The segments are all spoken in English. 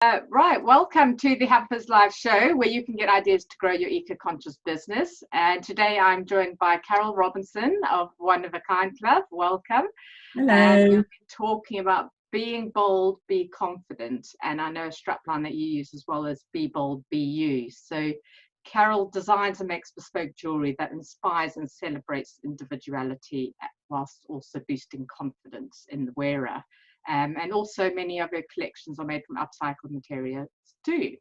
Right, welcome to the Hampers Live show where you can get ideas to grow your eco-conscious business. And today I'm joined by Carol Robinson of One of a Kind Club. Welcome. And Hello. we'll be talking about being bold, be confident. And I know a strapline that you use as well as be bold, be you. So Carol designs and makes bespoke jewellery that inspires and celebrates individuality whilst also boosting confidence in the wearer. And also many of her collections are made from upcycled materials too.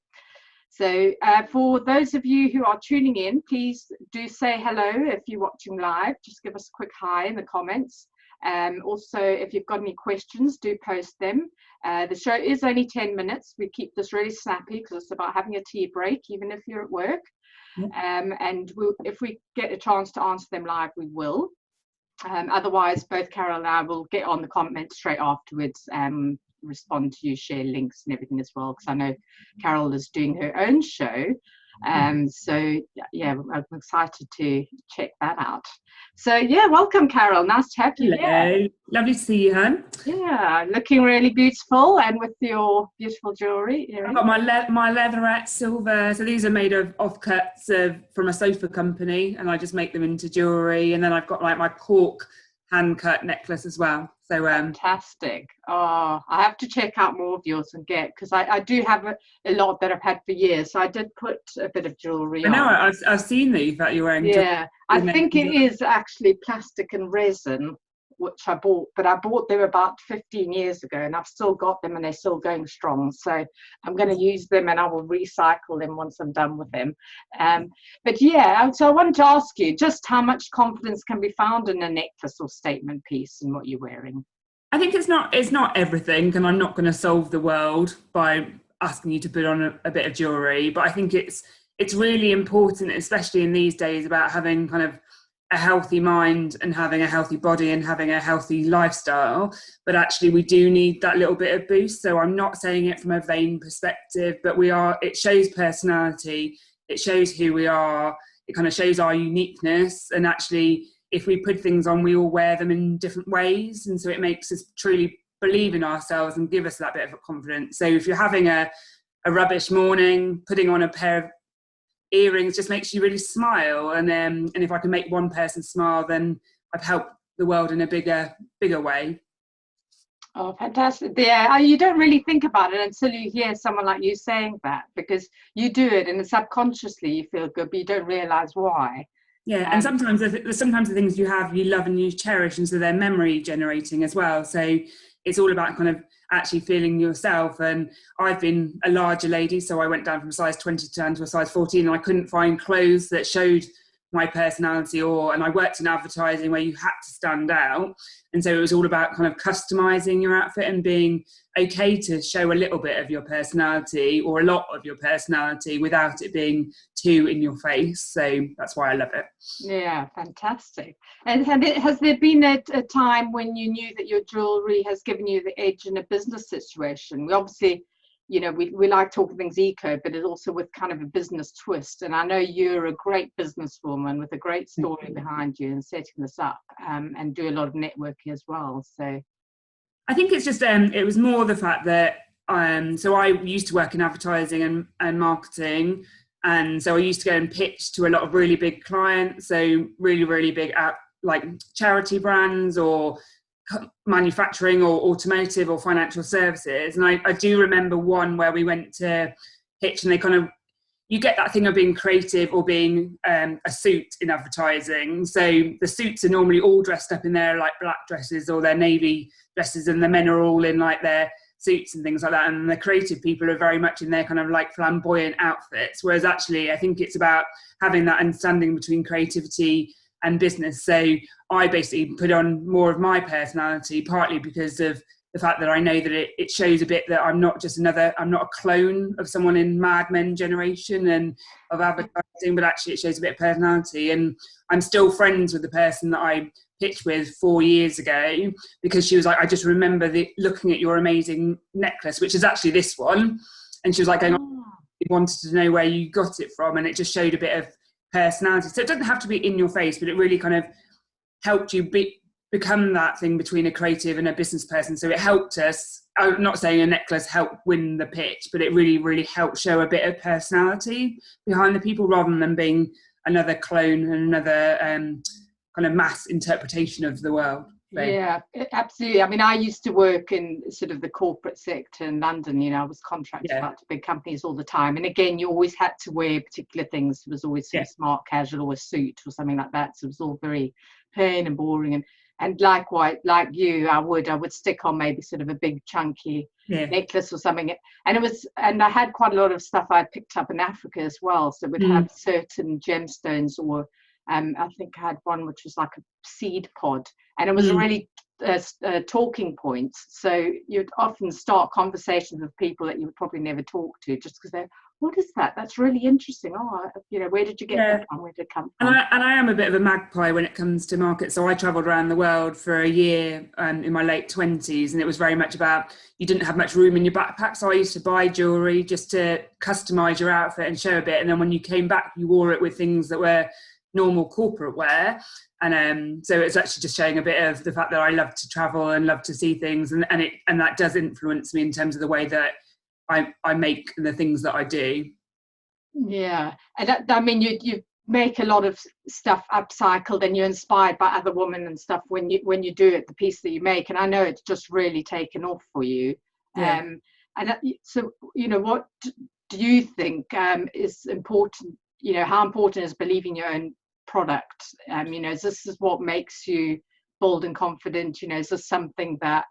So for those of you who are tuning in, please do say hello if you're watching live. Just give us a quick hi in the comments. Also, if you've got any questions, do post them. The show is only 10 minutes. We keep this really snappy because it's about having a tea break, even if you're at work. And if we get a chance to answer them live, we will. Otherwise, both Carol and I will get on the comments straight afterwards, respond to you, share links and everything as well, because I know Carol is doing her own show. So yeah, I'm excited to check that out. So yeah, welcome Carol, nice to have you here. Lovely to see you, hon. Yeah, looking really beautiful and with your beautiful jewellery. I've got my leatherette silver, so these are made of offcuts from a sofa company, and I just make them into jewellery. And then I've got like my cork hand cut necklace as well. So fantastic. Oh, I have to check out more of yours and get, because I do have a lot that I've had for years. So I did put a bit of jewellery on. I know, I've seen these that you're wearing. Yeah, I think it is actually plastic and resin, which I bought, but I bought them about 15 years ago and I've still got them and they're still going strong. So I'm going to use them and I will recycle them once I'm done with them. But yeah, so I wanted to ask you just how much confidence can be found in a necklace or statement piece in what you're wearing? I think it's not everything, and I'm not going to solve the world by asking you to put on a bit of jewellery, but I think it's really important, especially in these days, about having kind of a healthy mind and having a healthy body and having a healthy lifestyle. But actually we do need that little bit of boost. So I'm not saying it from a vain perspective, but it shows personality, it shows who we are, it kind of shows our uniqueness. And actually if we put things on, we all wear them in different ways, and so it makes us truly believe in ourselves and give us that bit of confidence. So if you're having a rubbish morning, putting on a pair of earrings just makes you really smile, and if I can make one person smile, then I've helped the world in a bigger way. Oh, fantastic. Yeah, you don't really think about it until you hear someone like you saying that, because you do it and subconsciously you feel good, but you don't realize why. Yeah, and sometimes the things you love and you cherish, and so they're memory generating as well. So it's all about kind of actually feeling yourself. And I've been a larger lady, so I went down from a size 20 down to a size 14, and I couldn't find clothes that showed my personality, and I worked in advertising where you had to stand out, and so it was all about kind of customizing your outfit and being okay to show a little bit of your personality or a lot of your personality without it being too in your face. So that's why I love it. Yeah, fantastic. And has there been a time when you knew that your jewellery has given you the edge in a business situation? We obviously, you know, we like talking things eco, but it's also with kind of a business twist. And I know you're a great businesswoman with a great story behind you and setting this up, and do a lot of networking as well. So I think it's just it was more the fact that so I used to work in advertising and marketing, and so I used to go and pitch to a lot of really big clients, so really big like charity brands or manufacturing or automotive or financial services. And I do remember one where we went to pitch, and they kind of, you get that thing of being creative or being a suit in advertising. So the suits are normally all dressed up in their like black dresses or their navy dresses, and the men are all in like their suits and things like that. And the creative people are very much in their kind of like flamboyant outfits. Whereas actually I think it's about having that understanding between creativity and business. So I basically put on more of my personality, partly because of the fact that I know that it shows a bit that I'm not a clone of someone in Mad Men generation and of advertising, but actually it shows a bit of personality. And I'm still friends with the person that I pitched with 4 years ago, because she was like, I just remember looking at your amazing necklace, which is actually this one. And she was like, wanted to know where you got it from. And it just showed a bit of personality. So it doesn't have to be in your face, but it really kind of helped you become that thing between a creative and a business person. So it helped us I'm not saying a necklace helped win the pitch, but it really, really helped show a bit of personality behind the people rather than being another clone and another kind of mass interpretation of the world. So. Yeah, absolutely. I mean, I used to work in sort of the corporate sector in London. I was contracted out to big companies all the time. And again, you always had to wear particular things. It was always sort of smart casual or a suit or something like that. So it was all very plain and boring. And likewise, like you, I would stick on maybe sort of a big chunky necklace or something. And I had quite a lot of stuff I picked up in Africa as well. So it would have certain gemstones, or I think I had one which was like a seed pod, and it was a really talking point. So you'd often start conversations with people that you would probably never talk to, just because they're, what is that? That's really interesting. Oh, where did you get that from? Where did it come from? And I am a bit of a magpie when it comes to markets. So I travelled around the world for a year in my late 20s, and it was very much about, you didn't have much room in your backpack. So I used to buy jewellery just to customise your outfit and show a bit. And then when you came back, you wore it with things that were normal corporate wear. And so it's actually just showing a bit of the fact that I love to travel and love to see things. And that does influence me in terms of the way that I make the things that I do. Yeah, and I mean, you make a lot of stuff upcycled, and you're inspired by other women and stuff when you do it, the piece that you make. And I know it's just really taken off for you. Yeah. So what do you think is important? How important is believing your own product? Is this what makes you bold and confident? Is this something that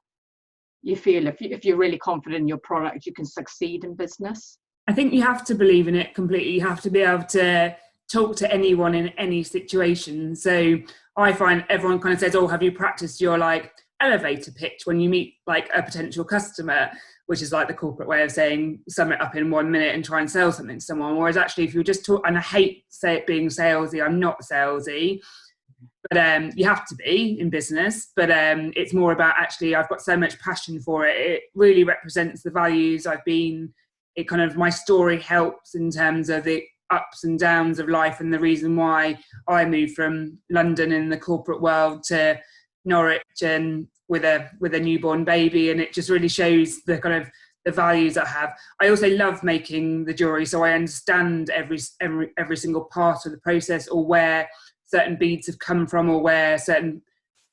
you feel if you're really confident in your product, you can succeed in business? I think you have to believe in it completely. You have to be able to talk to anyone in any situation. So I find everyone kind of says, oh, have you practiced your like elevator pitch when you meet like a potential customer, which is like the corporate way of saying sum it up in 1 minute and try and sell something to someone. Whereas actually if you just talk, and I hate being salesy, I'm not salesy, but you have to be in business. But it's more about actually, I've got so much passion for it. It really represents the values I've been. It kind of, my story helps in terms of the ups and downs of life and the reason why I moved from London in the corporate world to Norwich and with a newborn baby, and it just really shows the kind of the values I have. I also love making the jewellery, so I understand every single part of the process, or where certain beads have come from, or where certain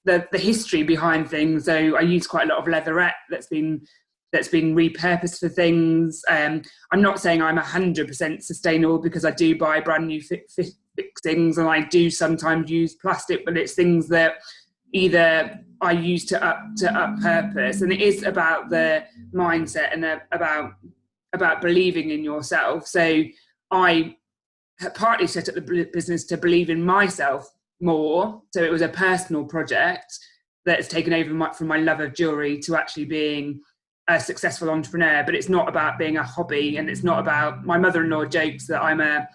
the history behind things. So I use quite a lot of leatherette that's been repurposed for things. I'm not saying I'm 100% sustainable, because I do buy brand new fixings, and I do sometimes use plastic, but it's things that either I use to up purpose. And it is about the mindset and about believing in yourself. So I partly set up the business to believe in myself more. So it was a personal project that's taken over from my love of jewellery to actually being a successful entrepreneur. But it's not about being a hobby, and it's not about, my mother-in-law jokes that I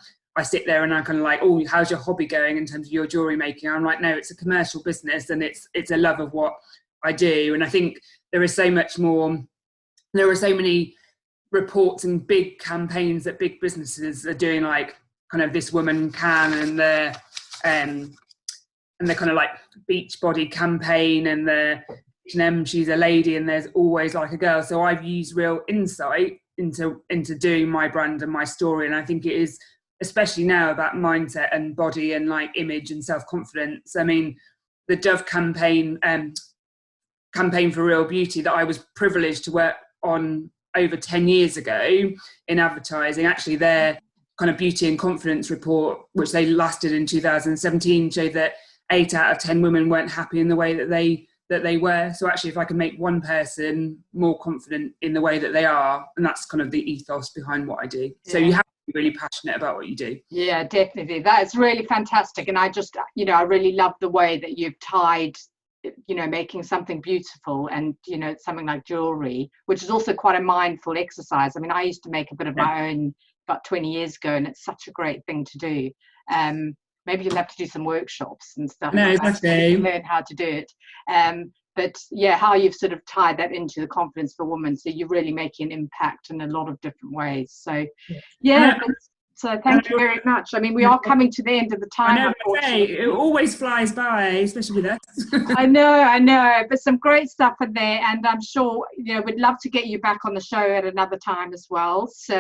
sit there and I'm kind of like, oh, how's your hobby going in terms of your jewellery making? I'm like, no, it's a commercial business, and it's a love of what I do. And I think there is so much more. There are so many reports and big campaigns that big businesses are doing, like kind of This Woman Can, and the kind of like beach body campaign, and the H&M, she's a lady and there's always like a girl. So I've used real insight into doing my brand and my story. And I think it is, especially now, about mindset and body and like image and self-confidence. I mean, the Dove campaign for Real Beauty that I was privileged to work on over 10 years ago in advertising, actually their kind of beauty and confidence report, which they lasted in 2017, showed that 8 out of 10 women weren't happy in the way that they were. So actually, if I can make one person more confident in the way that they are, and that's kind of the ethos behind what I do. So you have to be really passionate about what you do. Yeah, definitely. That is really fantastic. And I just, I really love the way that you've tied, making something beautiful and, something like jewellery, which is also quite a mindful exercise. I mean, I used to make a bit of my own about 20 years ago, and it's such a great thing to do. Maybe you'll have to do some workshops and stuff. No, exactly. Learn how to do it. But yeah, how you've sort of tied that into the confidence for women. So you're really making an impact in a lot of different ways. So yeah. So thank you very much. I mean, we are coming to the end of the time, I know, unfortunately. it always flies by, especially with us. I know, but some great stuff in there, and I'm sure we'd love to get you back on the show at another time as well. So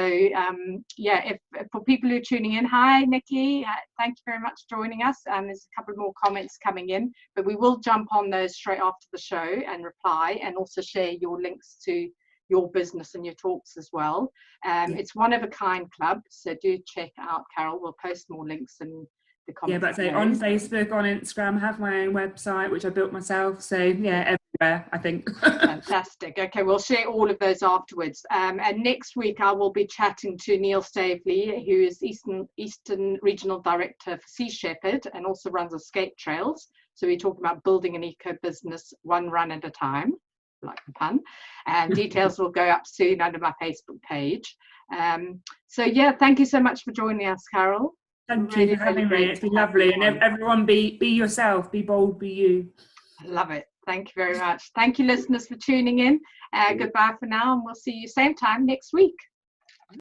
yeah, if for people who are tuning in, hi Nikki, thank you very much for joining us. There's a couple more comments coming in, but we will jump on those straight after the show and reply, and also share your links to your business and your talks as well. It's one of a kind club, so do check out Carol. We'll post more links in the comments. Yeah, but so on Facebook, on Instagram, I have my own website which I built myself. So yeah, everywhere, I think. Fantastic. Okay, we'll share all of those afterwards. And next week I will be chatting to Neil Stavely, who is Eastern Regional Director for Sea Shepherd and also runs Escape Trails. So we're talking about building an eco business one run at a time, like the pun, and details will go up soon under my Facebook page. So yeah, thank you so much for joining us, Carol. Thank you for having me. It's been lovely. And everyone be yourself, be bold, be you. I love it. Thank you very much. Thank you, listeners, for tuning in. Goodbye for now, and we'll see you same time next week.